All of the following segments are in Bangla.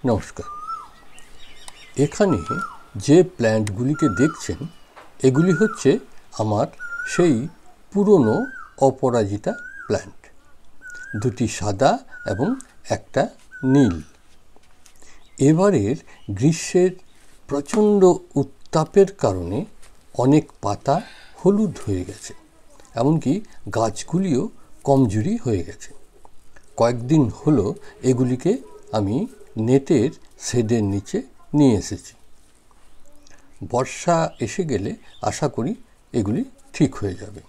নমস্কার। এখানে যে প্ল্যান্টগুলিকে দেখছেন এগুলি হচ্ছে আমার সেই পুরনো অপরাজিতা প্ল্যান্ট, দুটি সাদা এবং একটা নীল। এবারের গ্রীষ্মের প্রচণ্ড উত্তাপের কারণে অনেক পাতা হলুদ হয়ে গেছে, এমনকি গাছগুলিও কমজোরি হয়ে গেছে। কয়েকদিন হলো এগুলিকে আমি নেটের শেডের নিচে নিয়ে এসেছি। বর্ষা এসে গেলে আশা করি এগুলি ঠিক হয়ে যাবে।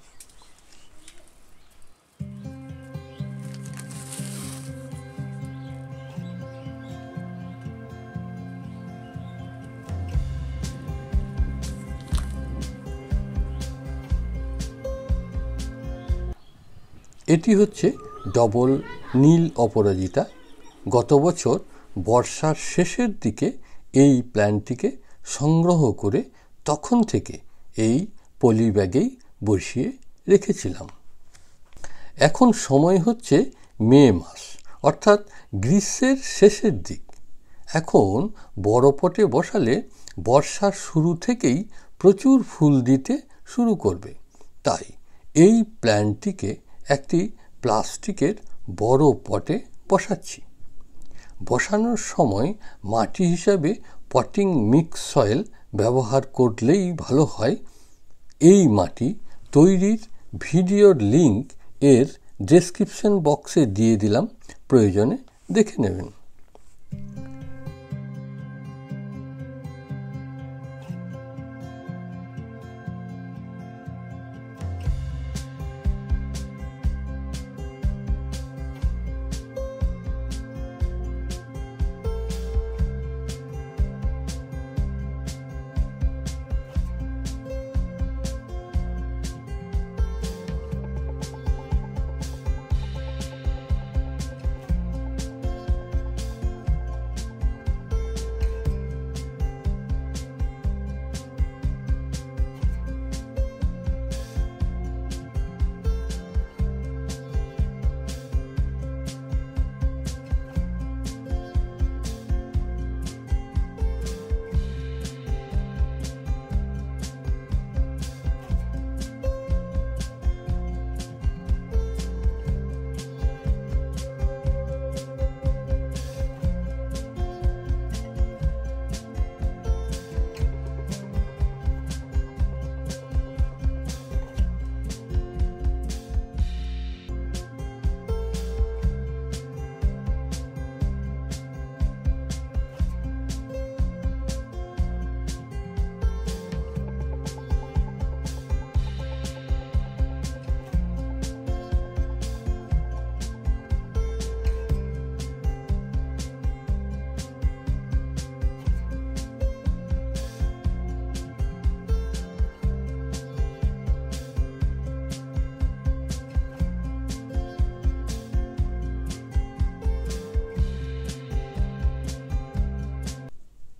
এটি হচ্ছে ডবল নীল অপরাজিতা। গত বছর বর্ষার শেষের দিকে এই প্ল্যান্টটিকে সংগ্রহ করে তখন থেকে এই পলি ব্যাগেই বসিয়ে রেখেছিলাম। এখন সময় হচ্ছে মে মাস, অর্থাৎ গ্রীষ্মের শেষের দিক। এখন বড় পটে বসালে বর্ষার শুরু থেকেই প্রচুর ফুল দিতে শুরু করবে। তাই এই প্ল্যান্টটিকে একটি প্লাস্টিকের বড় পটে বসাচ্ছি। বসানোর সময় মাটি হিসাবে পটিং মিক্স সয়েল ব্যবহার করলেই ভালো হয়। এই মাটি তৈরির ভিডিওর লিঙ্ক এর ডেসক্রিপশন বক্সে দিয়ে দিলাম, প্রয়োজনে দেখে নেবেন।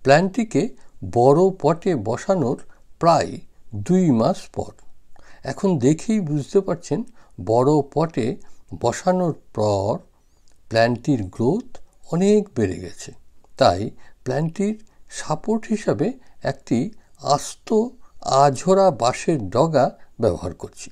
প্ল্যান্টটিকে বড় পটে বসানোর প্রায় 2 মাস পর। এখন দেখেই বুঝতে পারছেন বড় পটে বসানোর পর প্ল্যান্টটির গ্রোথ অনেক বেড়ে গেছে। তাই প্ল্যান্টটির সাপোর্ট হিসাবে একটি আস্ত আঝরা বাঁশের ডগা ব্যবহার করছি।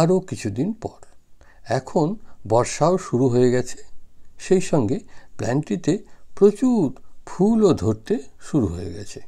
আরও কিছুদিন পর, এখন বর্ষাও শুরু হয়ে গেছে, সেই সঙ্গে প্ল্যান্টটিতে প্রচুর ফুলও ধরতে শুরু হয়ে গেছে।